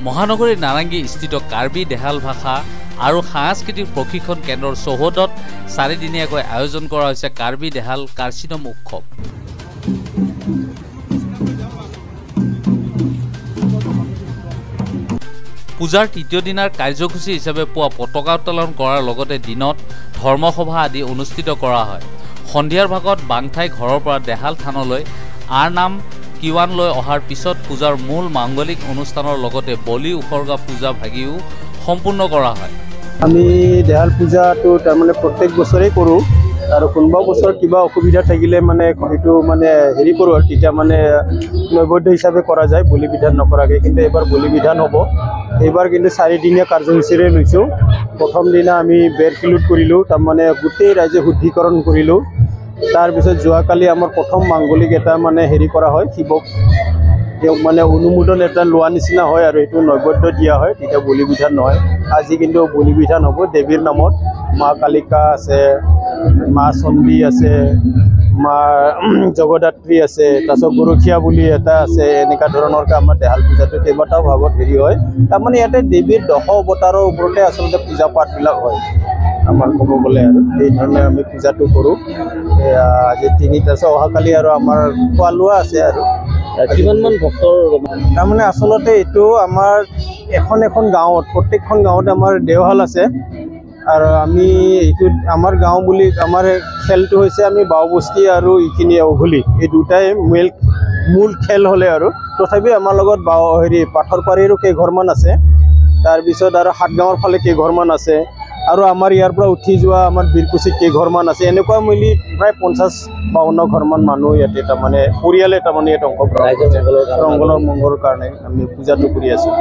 মহানগৰীৰ নাৰাংগী স্থিত কাৰ্বি দেহাল ভাষা আৰু সাংস্কৃতিক প্ৰশিক্ষণ কেন্দ্ৰৰ চৌহদত 4 দিনীয়াকৈ আয়োজন কৰা হৈছে কাৰ্বি দেহাল কাৰ্চিনম উৎসৱ। পূজাৰ তৃতীয় দিনাৰ কাৰ্যসূচী হিচাপে পুৱা পতাকা উত্তোলন কৰাৰ লগতে দিনত ধৰ্মসভা আদি অনুষ্ঠিত কৰা হয়। সন্ধিয়াৰ ভাগত বাংঠাই ঘৰৰ পৰা দেহাল থানলৈ আৰ নাম কিৱান লৈ অহাৰ পিছত পূজাৰ মূল মাংগলিক অনুষ্ঠানৰ লগতে বলি উসৰ্গা পূজা ভাগিও সম্পূৰ্ণ কৰা হয়। আমি দেহাল পূজাটো তাৰমানে প্ৰত্যেক বছৰেই কৰোঁ আৰু কোনোবা বছৰ কিবা অসুবিধা থাকিলে মানে সেইটো মানে হেৰি কৰোঁ আৰু তেতিয়া মানে নৈবদ্য হিচাপে কৰা যায় বলি বিধান নকৰাকৈ। কিন্তু এইবাৰ বলি বিধান হ'ব। এইবাৰ কিন্তু 4 দিনীয়া কাৰ্যসূচীৰে লৈছোঁ। প্ৰথম দিনা আমি বেৰ কিলোট কৰিলোঁ, তাৰমানে গোটেই ৰাইজে শুদ্ধিকৰণ কৰিলোঁ। তাৰপিছত যোৱাকালি আমাৰ প্ৰথম মাংগলিক এটা মানে হেৰি কৰা হয়, শিৱক তেওঁক মানে অনুমোদন এটা লোৱা নিচিনা হয় আৰু সেইটো নৈবদ্য দিয়া হয়, তেতিয়া বলি বিধান নহয়। আজি কিন্তু বলি বিধান হ'ব দেৱীৰ নামত। মা কালিকা আছে, মা চণ্ডী আছে, মা জগদাত্ৰী আছে, তাৰপিছত গৰখীয়া বুলি এটা আছে। এনেকুৱা ধৰণৰ আমাৰ দেহাল পূজাটো কেইবাটাও ভাগত হেৰি হয়। তাৰমানে ইয়াতে দেৱীৰ 10 অৱতাৰৰ ওপৰতে আচলতে পূজা পাঠবিলাক হয় আমাৰ ক'ব গ'লে, আৰু এইধৰণে আমি পূজাটো কৰোঁ। আজি 3 আছে, অহাকালি আৰু আমাৰ খোৱা লোৱা আছে। আৰু কিমানমান ভক্তৰ তাৰমানে আচলতে এইটো আমাৰ এখন গাঁৱত, প্ৰত্যেকখন গাঁৱত আমাৰ দেওশাল আছে। আৰু আমি এইটো আমাৰ গাঁও বুলি আমাৰ খেলটো হৈছে আমি বাওবস্তি আৰু এইখিনি অঘলি, এই দুটাই মূল খেল হ'লে আৰু তথাপি আমাৰ লগত পাথৰ পাৰিৰো কেইঘৰমান আছে, তাৰপিছত আৰু সাতগাঁৱৰ ফালে কেইঘৰমান আছে, আৰু আমাৰ ইয়াৰ পৰা উঠি যোৱা আমাৰ বীৰকুচিত কেইঘৰমান আছে। এনেকুৱা মিলি প্ৰায় 50-52 ঘৰমান মানুহ ইয়াতে তাৰমানে পৰিয়ালে তাৰমানে ইয়াত অংশগ্ৰহণ কৰিছে। ৰংগলৰ মংগলৰ কাৰণে আমি পূজাটো কৰি আছোঁ।